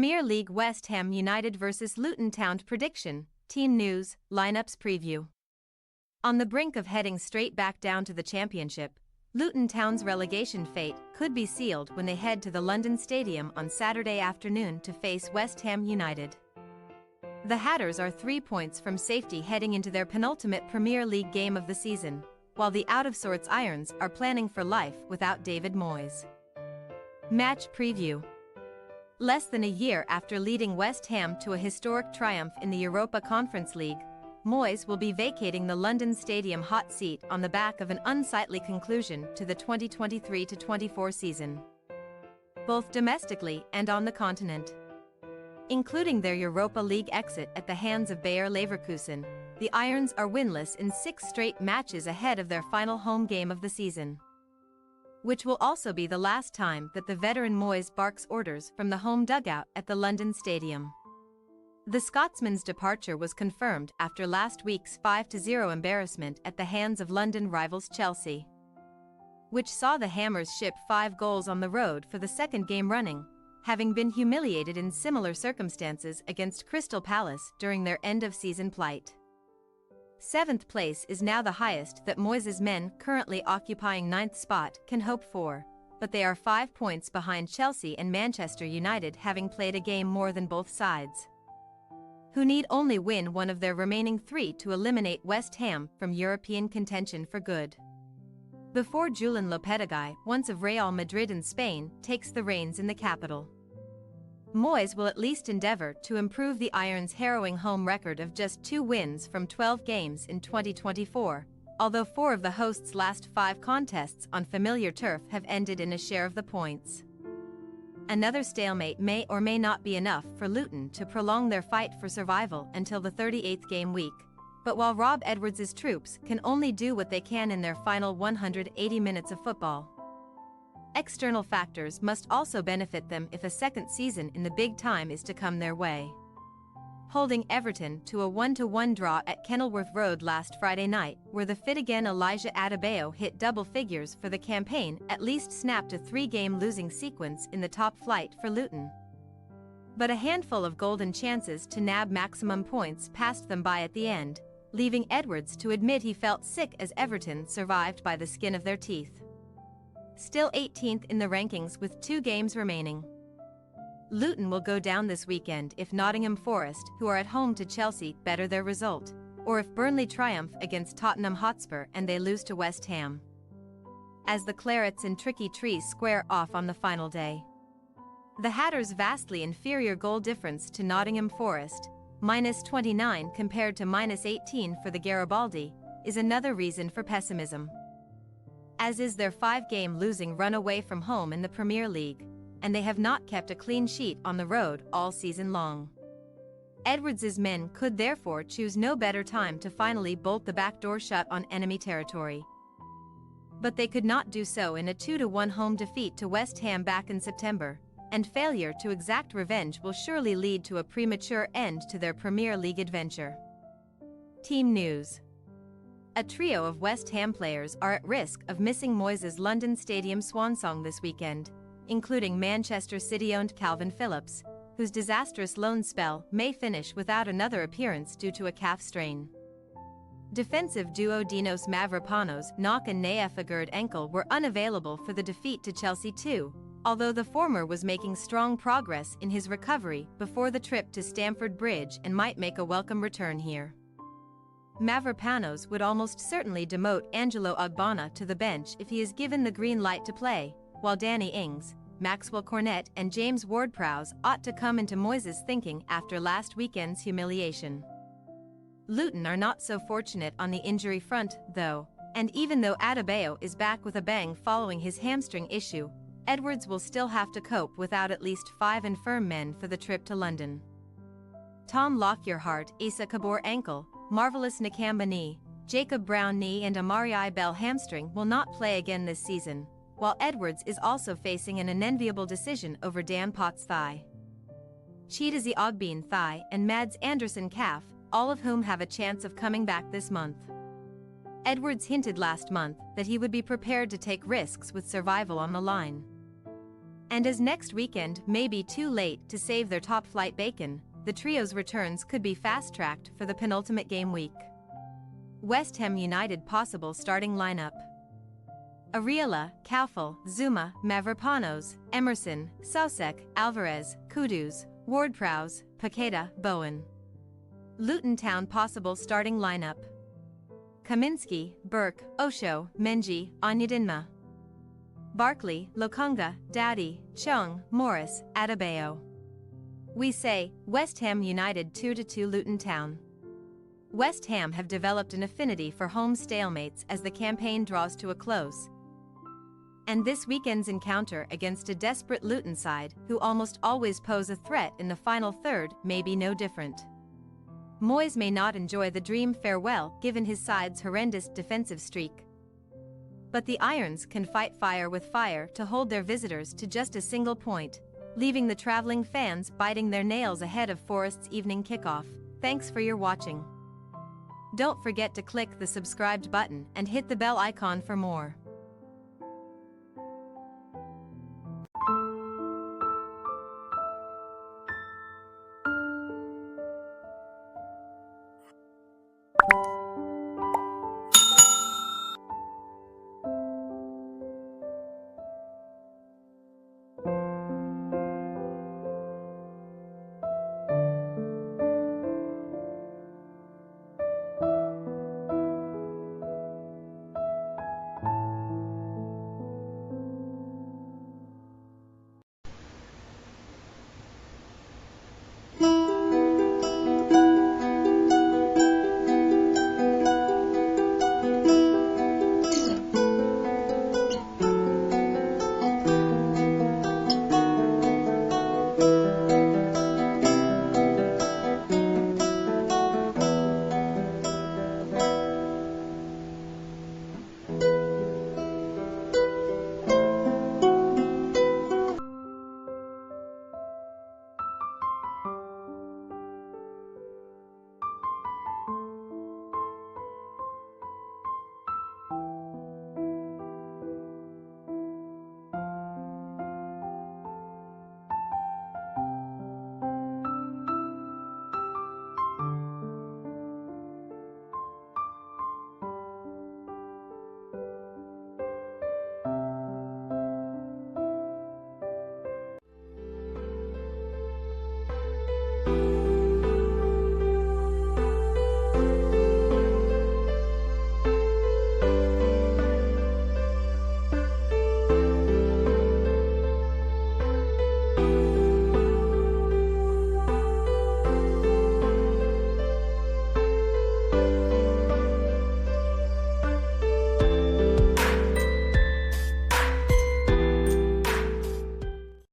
Premier League West Ham United vs Luton Town prediction, team news, lineups preview. On the brink of heading straight back down to the Championship, Luton Town's relegation fate could be sealed when they head to the London Stadium on Saturday afternoon to face West Ham United. The Hatters are 3 points from safety heading into their penultimate Premier League game of the season, while the out-of-sorts Irons are planning for life without David Moyes. Match preview. Less than a year after leading West Ham to a historic triumph in the Europa Conference League, Moyes will be vacating the London Stadium hot seat on the back of an unsightly conclusion to the 2023-24 season, both domestically and on the continent. Including their Europa League exit at the hands of Bayer Leverkusen, the Irons are winless in 6 straight matches ahead of their final home game of the season, which will also be the last time that the veteran Moyes barks orders from the home dugout at the London Stadium. The Scotsman's departure was confirmed after last week's 5-0 embarrassment at the hands of London rivals Chelsea, which saw the Hammers ship 5 goals on the road for the second game running, having been humiliated in similar circumstances against Crystal Palace during their end-of-season plight. 7th place is now the highest that Moyes' men, currently occupying 9th spot, can hope for, but they are 5 points behind Chelsea and Manchester United, having played a game more than both sides, who need only win one of their remaining 3 to eliminate West Ham from European contention for good, before Julen Lopetegui, once of Real Madrid in Spain, takes the reins in the capital. Moyes will at least endeavour to improve the Irons' harrowing home record of just 2 wins from 12 games in 2024, although 4 of the hosts' last 5 contests on familiar turf have ended in a share of the points. Another stalemate may or may not be enough for Luton to prolong their fight for survival until the 38th game week, but while Rob Edwards' troops can only do what they can in their final 180 minutes of football, external factors must also benefit them if a second season in the big time is to come their way. Holding Everton to a 1-1 draw at Kenilworth Road last Friday night, where the fit-again Elijah Adebayo hit double figures for the campaign, at least snapped a 3-game losing sequence in the top flight for Luton. But a handful of golden chances to nab maximum points passed them by at the end, leaving Edwards to admit he felt sick as Everton survived by the skin of their teeth. Still 18th in the rankings with 2 games remaining, Luton will go down this weekend if Nottingham Forest, who are at home to Chelsea, better their result, or if Burnley triumph against Tottenham Hotspur and they lose to West Ham, as the Clarets and Tricky Trees square off on the final day. The Hatters' vastly inferior goal difference to Nottingham Forest, -29 compared to -18 for the Garibaldi, is another reason for pessimism, as is their 5-game losing run away from home in the Premier League, and they have not kept a clean sheet on the road all season long. Edwards' men could therefore choose no better time to finally bolt the back door shut on enemy territory. But they could not do so in a 2-1 home defeat to West Ham back in September, and failure to exact revenge will surely lead to a premature end to their Premier League adventure. Team news. A trio of West Ham players are at risk of missing Moyes' London Stadium swansong this weekend, including Manchester City-owned Calvin Phillips, whose disastrous loan spell may finish without another appearance due to a calf strain. Defensive duo Dinos Mavropanos' knock and Naefagerd ankle were unavailable for the defeat to Chelsea too, although the former was making strong progress in his recovery before the trip to Stamford Bridge and might make a welcome return here. Mavropanos would almost certainly demote Angelo Ogbonna to the bench if he is given the green light to play, while Danny Ings, Maxwell Cornet and James Ward-Prowse ought to come into Moyes' thinking after last weekend's humiliation. Luton are not so fortunate on the injury front, though, and even though Adebayo is back with a bang following his hamstring issue, Edwards will still have to cope without at least 5 infirm men for the trip to London. Tom Lockyer heart, Issa Kabor ankle, Marvelous Nakamba knee, Jacob Brown knee and Amari Bell hamstring will not play again this season, while Edwards is also facing an unenviable decision over Dan Potts' thigh, Chidozie Ogbene thigh and Mads Anderson calf, all of whom have a chance of coming back this month. Edwards hinted last month that he would be prepared to take risks with survival on the line. And as next weekend may be too late to save their top-flight bacon, the trio's returns could be fast-tracked for the penultimate game week. West Ham United possible starting lineup: Areola, Caufel, Zuma, Mavropanos, Emerson, Soucek, Alvarez, Kudus, Ward-Prowse, Paqueta, Bowen. Luton Town possible starting lineup: Kaminski, Burke, Osho, Menji, Onyedinma. Barkley, Lokonga, Dowdy, Chung, Morris, Adebayo. We say, West Ham United 2-2 Luton Town. West Ham have developed an affinity for home stalemates as the campaign draws to a close. And this weekend's encounter against a desperate Luton side who almost always pose a threat in the final third may be no different. Moyes may not enjoy the dream farewell given his side's horrendous defensive streak. But the Irons can fight fire with fire to hold their visitors to just a single point, leaving the traveling fans biting their nails ahead of Forest's evening kickoff. Thanks for your watching. Don't forget to click the subscribed button and hit the bell icon for more.